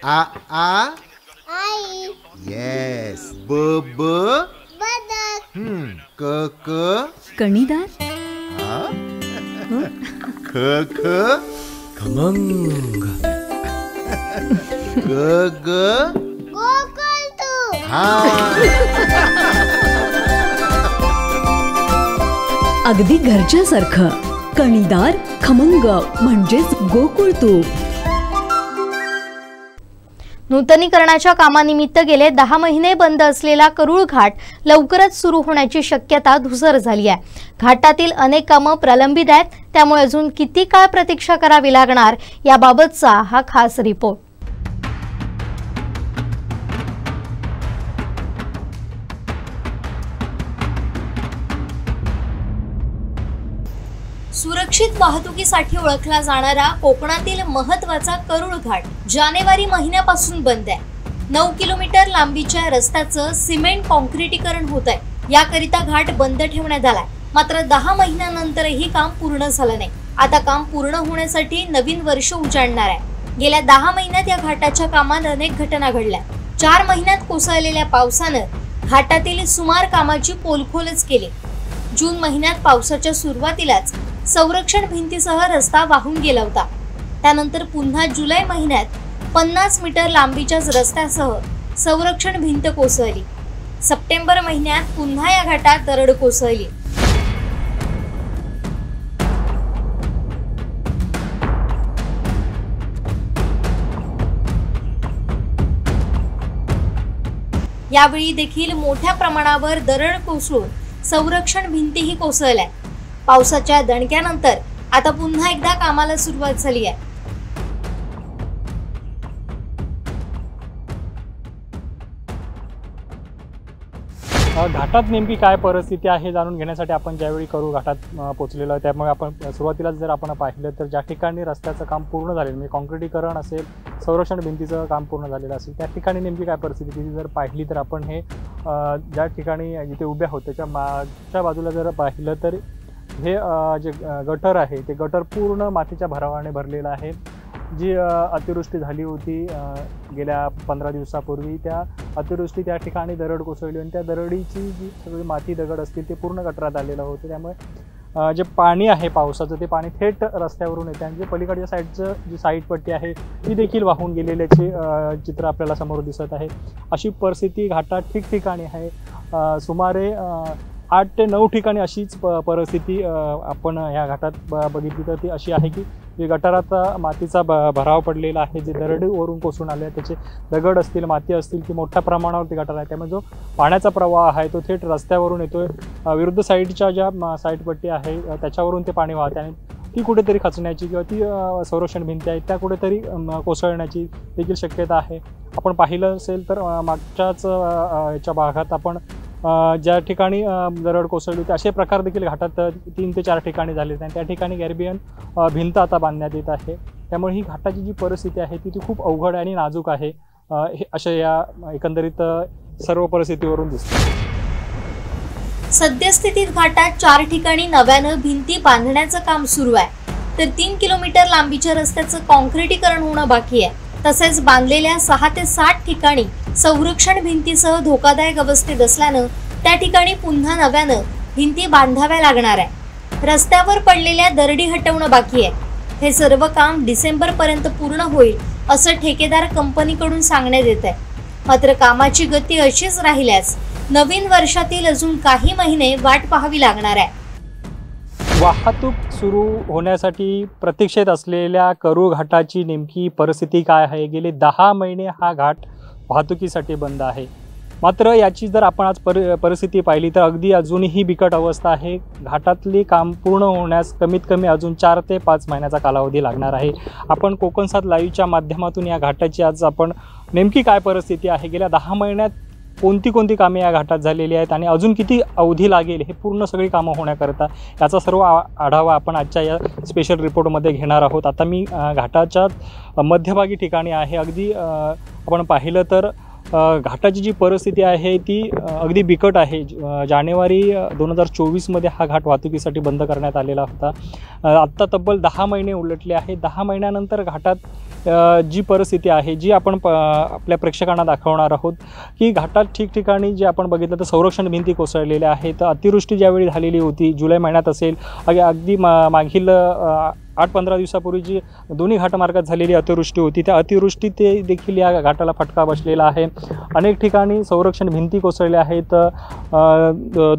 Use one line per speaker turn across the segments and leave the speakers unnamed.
आ आ
आई.
Yes. ब ब
बदक.
क क
कणीदार.
ख ख
खमंग.
ग ग
गोकुळतू.
हा.
अगदी घरच्यासारखं. कणीदार खमंग म्हणजेच गोकुळ तूप.
नूतनीकरणाच्या कामानिमित्त गेले 10 महिने बंद असलेला करूळ घाट लवकरच सुरू होण्याची शक्यता धुसर झाली आहे. घाटातील अनेक कामं प्रलंबित आहेत, त्यामुळे अजून किती काळ प्रतीक्षा करावी लागणार याबाबतचा हा खास रिपोर्ट. सुरक्षित वाहतुकीसाठी ओळखला जाणारा कोकणातील महत्त्वाचा करूळ घाट जानेवारी महिन्यापासून बंद आहे. 9 किलोमीटर लांबीच्या रस्त्याचं सिमेंट कॉन्क्रिटीकरण होत आहे. याकरिता घाट बंद ठेवण्यात आलाय. मात्र 10 महिन्यानंतरही काम पूर्ण झालं नाही. आता काम पूर्ण होण्यासाठी नवीन वर्ष उजाडणार आहे. गेल्या 10 महिन्यात या घाटाच्या कामात अनेक घटना घडल्या. 4 महिन्यात कोसळलेल्या पावसानं घाटातील सुमार कामाची पोलखोलच केली. जून महिन्यात पावसाच्या सुरुवातीलाच संरक्षण भिंतीसह रस्ता वाहून गेला होता. त्यानंतर पुन्हा जुलै महिन्यात 50 मीटर लांबीच्याच रस्त्यासह संरक्षण भिंत कोसळली. सप्टेंबर महिन्यात पुन्हा या घाटात दरड कोसळली. यावेळी देखील मोठ्या प्रमाणावर दरड कोसळून संरक्षण भिंतीही कोसळल्या. पावसाच्या दणक्यानंतर आता पुन्हा एकदा कामाला सुरुवात झाली आहे.
घाटात नेमकी काय परिस्थिती आहे जाणून घेण्यासाठी आपण ज्यावेळी करूळ घाटात पोहोचलेलो आहे, त्यामुळे आपण सुरुवातीलाच जर आपण पाहिलं तर ज्या ठिकाणी रस्त्याचं काम पूर्ण झालेलं म्हणजे कॉन्क्रिटीकरण असेल, संरक्षण भिंतीचं काम पूर्ण झालेलं असेल, त्या ठिकाणी नेमकी काय परिस्थिती जर पाहिली तर आपण हे ज्या ठिकाणी जिथे उभ्या आहोत त्याच्या मागच्या बाजूला जर पाहिलं तर हे जे गटर आहे ते गटर पूर्ण मातीच्या भरावाने भरलेलं आहे. जी अतिवृष्टी झाली होती गेल्या 15 दिवसापूर्वी, त्या अतिवृष्टी त्या ठिकाणी दरड कोसळली आणि त्या दरडीची जी सगळी माती दगड असतील ते पूर्ण गटारात आलेलं होतं. त्यामुळे जे पाणी आहे पावसाचं ते पाणी थेट रस्त्यावरून येते आणि जे पलीकडच्या साईडचं जी साईड पट्टी आहे ती देखील वाहून गेलेल्याचे चित्र आपल्याला समोर दिसत आहे. अशी परिस्थिती घाटात ठिकठिकाणी आहे. सुमारे 8 ते 9 ठिकाणी अशीच परिस्थिती आपण ह्या घाटात बघितली तर ती अशी आहे की जे गटारात मातीचा भराव पडलेला आहे, जे दरडीवरून कोसळून आले त्याचे दगड असतील, माती असतील ती मोठ्या प्रमाणावरती गटार आहे. त्यामुळे जो पाण्याचा प्रवाह आहे तो थेट रस्त्यावरून येतोय. विरुद्ध साईडच्या ज्या साईडपट्टी आहे त्याच्यावरून ते पाणी वाहते आणि ती कुठेतरी खचण्याची किंवा ती संरक्षण भिंती आहेत त्या कुठेतरी कोसळण्याची देखील शक्यता आहे. आपण पाहिलं असेल तर मागच्याच याच्या भागात आपण ज्या ठिकाणी दरड कोसळली होती असे प्रकार देखील घाटात 3 ते 4 ठिकाणी झाले आणि त्या ठिकाणी गॅरेबियन भिंत आता बांधण्यात येत आहे. त्यामुळे ही घाटाची जी परिस्थिती आहे ती खूप अवघड आणि नाजूक आहे हे अशा या एकंदरीत सर्व परिस्थितीवरून दिसते.
सद्यस्थितीत घाटात 4 ठिकाणी नव्यानं भिंती बांधण्याचं काम सुरू आहे, तर 3 किलोमीटर लांबीच्या रस्त्याचं कॉन्क्रिटीकरण होणं बाकी आहे. तसेच बांधलेल्या 6 ते 7 ठिकाणी संरक्षण भिंतीसह धोकादायक अवस्थेत असल्यानं त्या ठिकाणी पुन्हा नव्यानं भिंती बांधाव्या लागणार आहे. रस्त्यावर पडलेल्या दरडी हटवणं बाकी आहे. हे सर्व काम डिसेंबर पर्यंत पूर्ण होईल असं ठेकेदार कंपनीकडून सांगण्यात येत आहे. मात्र कामाची गती अशीच राहिल्यास नवीन वर्षातील अजून काही महिने वाट पाहावी लागणार आहे.
वाहतूक सुरू होण्यासाठी प्रतीक्षेत असलेल्या करूळ घाटाची नेमकी परिस्थिती काय आहे? गेले 10 महिने हा घाट वाहतुकीसाठी बंद आहे. मात्र याची जर आपण आज परिस्थिती पाहिली तर अगदी अजूनही बिकट अवस्था आहे. घाटातली काम पूर्ण होण्यास कमीत कमी अजून 4 ते 5 महिन्याचा कालावधी लागणार आहे. आपण कोकणसात लाईव्हच्या माध्यमातून या घाटाची आज आपण नेमकी काय परिस्थिती आहे, गेल्या 10 महिन्यात कोणती कामे या घाटात झालेली आहेत आणि अजून किती अवधी लागेल हे पूर्ण सगळी कामं होण्याकरता याचा सर्व आढावा आपण आजच्या या स्पेशल रिपोर्टमध्ये घेणार आहोत. आता मी घाटाच्या मध्यभागी ठिकाणी आहे. अगदी आपण पाहिलं तर घाटाची जी परिस्थिती आहे ती अगदी बिकट आहे. जानेवारी 2024मध्ये हा घाट वाहतुकीसाठी बंद करण्यात आलेला होता. आत्ता तब्बल 10 महिने उलटले आहे. 10 महिन्यानंतर घाटात जी परिस्थिती आहे जी आपण आपल्या प्रेक्षकांना दाखवणार आहोत की घाटात ठिकठिकाणी जे आपण बघितलं तर संरक्षण भिंती कोसळलेल्या आहेत. अतिवृष्टी ज्यावेळी झालेली होती जुलै महिन्यात असेल, अगदी मागील 8-15 दिवसापूर्वी जी दोन्ही घाटमार्गात झालेली अतिवृष्टी होती त्या अतिवृष्टी ते देखील या घाटाला फटका बसलेला आहे. अनेक ठिकाणी संरक्षण भिंती कोसळल्या आहेत.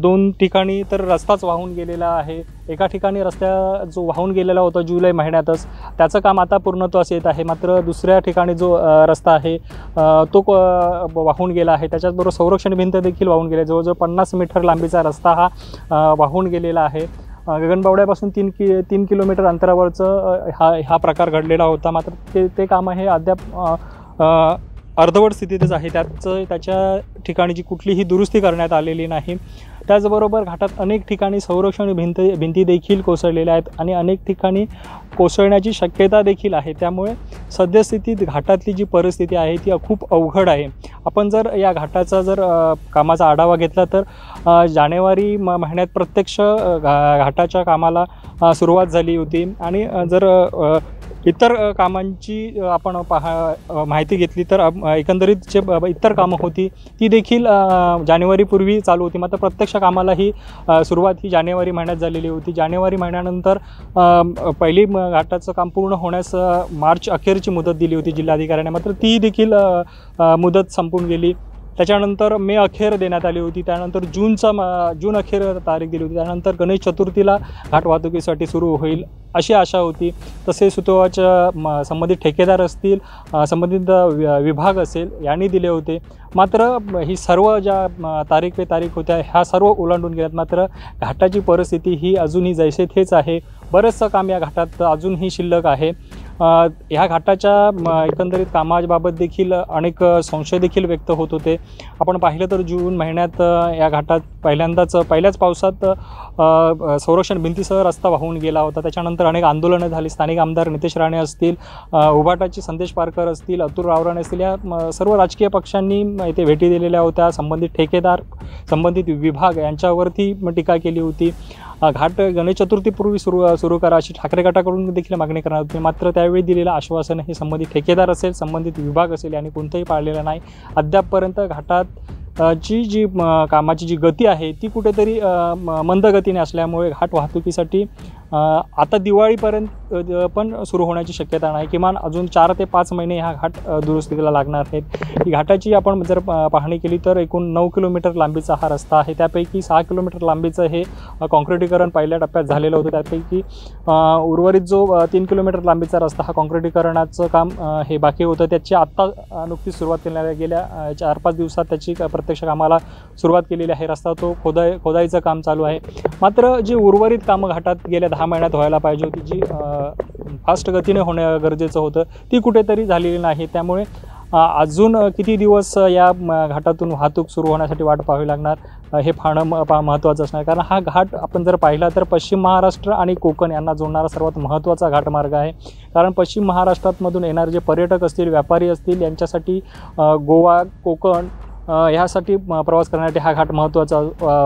2 ठिकाणी तर रस्ताच वाहून गेलेला आहे. एका ठिकाणी रस्ता जो वाहून गेलेला होता जुलै महिन्यातच त्याचं काम आता पूर्णत्वास येत आहे. मात्र दुसऱ्या ठिकाणी जो रस्ता आहे तो वाहून गेला आहे. त्याच्याचबरोबर संरक्षण भिंत देखील वाहून गेली. जवळजवळ 50 मीटर लांबीचा रस्ता हा वाहून गेलेला आहे. गगनबावड्यापासून 3 किलोमीटर अंतरावरचं हा प्रकार घडलेला होता. मात्र ते काम हे अद्याप अर्धवट स्थितीतच आहे. त्याच्या ठिकाणी जी कुठलीही दुरुस्ती करण्यात आलेली नाही. त्याचबरोबर घाटात अनेक ठिकाणी संरक्षण भिंती देखील कोसळलेल्या आहेत आणि अनेक ठिकाणी कोसळण्याची शक्यता देखील आहे. त्यामुळे सद्यस्थितीत घाटातली जी परिस्थिती आहे ती खूप अवघड आहे. आपण जर या घाटाचा कामाचा आढावा घेतला तर जानेवारी महिन्यात प्रत्यक्ष घाटाच्या कामाला सुरुवात झाली होती आणि जर इतर कामांची आपण माहिती घेतली तर एकंदरीत जे इतर कामं होती ती देखील जानेवारीपूर्वी चालू होती. मात्र प्रत्यक्ष कामाला ही सुरुवात ही जानेवारी महिन्यात झालेली होती. जानेवारी महिन्यानंतर पहिली घाटाचं काम पूर्ण होण्यास मार्च अखेरची मुदत दिली होती जिल्हाधिकाऱ्याने. मात्र ती देखील मुदत संपून गेली. त्याच्यानंतर मे अखेर देण्यात आली होती. त्यानंतर जून अखेर तारीख दिली होती. त्यानंतर गणेश चतुर्थीला घाट वाहतुकीसाठी सुरू होईल अशी आशा होती. तसे सुतोवाच्या संबंधित ठेकेदार असतील, संबंधित विभाग असेल यांनी दिले होते. मात्र ही सर्व ज्या तारीख पे तारीख होत्या ह्या सर्व ओलांडून गेल्यात. मात्र घाटाची परिस्थिती ही अजूनही जैसे थेच आहे. बरंचसं काम या घाटात अजूनही शिल्लक आहे. ह्या घाटाच्या एकंदरीत कामाबाबत देखील अनेक संशय देखील व्यक्त होत होते. आपण पाहिलं तर जून महिन्यात या घाटात पहिल्याच पावसात संरक्षण भिंतीसह रस्ता वाहून गेला होता. त्याच्यानंतर अनेक आंदोलनं झाली. स्थानिक आमदार नितेश राणे असतील, उभाटाचे संदेश पारकर असतील, अतुल रावराणे असतील, या सर्व राजकीय पक्षांनी इथे भेटी दिलेल्या होत्या. संबंधित ठेकेदार, संबंधित विभाग यांच्यावरती टीका केली होती. घाट गणेश चतुर्थीपूर्वी सुरू करा अशी ठाकरे गटाकडून देखील मागणी करणार होती. मात्र त्यावेळी दिलेलं आश्वासन हे संबंधित ठेकेदार असेल, संबंधित विभाग असेल यांनी कोणतंही पाळलेलं नाही. अद्यापपर्यंत घाटात जी कामाची जी गती आहे ती कुठेतरी मंद गतीने असल्यामुळे घाट वाहतुकीसाठी आता दिवाळीपर्यंत पण सुरू होण्याची शक्यता नाही. किमान अजून 4 ते 5 महिने हा घाट दुरुस्तीला लागणार आहेत. ही घाटाची आपण जर पाहणी केली तर एकूण 9 किलोमीटर लांबीचा हा रस्ता आहे. त्यापैकी 6 किलोमीटर लांबीचं हे काँक्रिटीकरण पहिल्या टप्प्यात झालेलं होतं. त्यापैकी उर्वरित जो 3 किलोमीटर लांबीचा रस्ता हा काँक्रिटीकरणाचं काम हे बाकी होतं. त्याची आत्ता नुकतीच सुरुवात केल्या गेल्या 4-5 दिवसात त्याची प्रत्यक्ष कामाला सुरुवात केलेली आहे. रस्ता तो खोदाईचं काम चालू आहे. मात्र जी उर्वरित कामं घाटात गेल्या 10 महिन्यात व्हायला पाहिजे होती, जी फास्ट गतीने होणं गरजेचं होतं, ती कुठेतरी झालेली नाही. त्यामुळे अजून किती दिवस या घाटातून वाहतूक सुरू होण्यासाठी वाट पाहावी लागणार हे फार महत्त्वाचं असणार. कारण हा घाट आपण जर पाहिला तर पश्चिम महाराष्ट्र आणि कोकण यांना जोडणारा सर्वात महत्त्वाचा घाटमार्ग आहे. कारण पश्चिम महाराष्ट्रामधून येणारे जे पर्यटक असतील, व्यापारी असतील यांच्यासाठी गोवा, कोकण ह्यासाठी प्रवास करण्यासाठी हा घाट महत्त्वाचा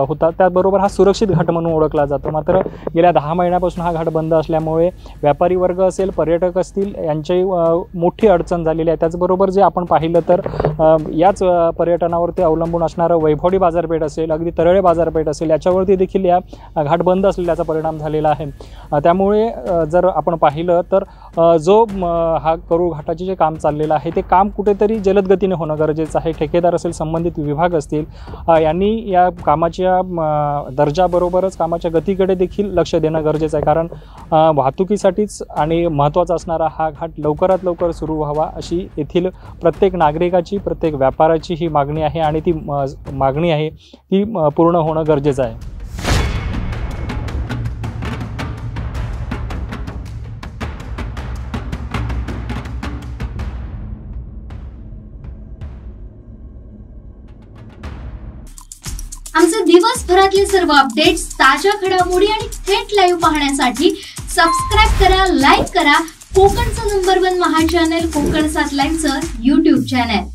होता. त्याचबरोबर हा सुरक्षित घाट म्हणून ओळखला जातो. मात्र गेल्या 10 महिन्यापासून हा घाट बंद असल्यामुळे व्यापारी वर्ग असेल, पर्यटक असतील यांची मोठी अडचण झालेली आहे. त्याचबरोबर जे आपण पाहिलं तर याच पर्यटनावरती अवलंबून असणारं वैभवडी बाजारपेठ असेल, अगदी तरळे बाजारपेठ असेल, याच्यावरती देखील या घाट बंद असलेल्याचा परिणाम झालेला आहे. त्यामुळे जर आपण पाहिलं तर जो हा करूळ घाटाचे जे काम चाललेलं आहे ते काम कुठेतरी जलद गतीने होणं गरजेचं आहे. ठेकेदार असेल, संबंधित विभाग असतील यांनी या कामाच्या दर्जाबरोबरच कामाच्या गतीकडे देखील लक्ष देणं गरजेचं आहे. कारण वाहतुकीसाठीच आणि महत्त्वाचा असणारा हा घाट लवकरात लवकर सुरू व्हावा अशी येथील प्रत्येक नागरिकाची, प्रत्येक व्यापाऱ्याची ही मागणी आहे आणि ती मागणी आहे ती पूर्ण होणं गरजेचं आहे.
आमचे दिवसभरातले सर्व अपडेट्स, ताज्या घडामोडी आणि थेट लाईव्ह पाहण्यासाठी सबस्क्राईब करा, लाईक करा कोकणचं नंबर 1 महा चॅनल कोकण 7 लाईव्हचं YouTube चॅनल.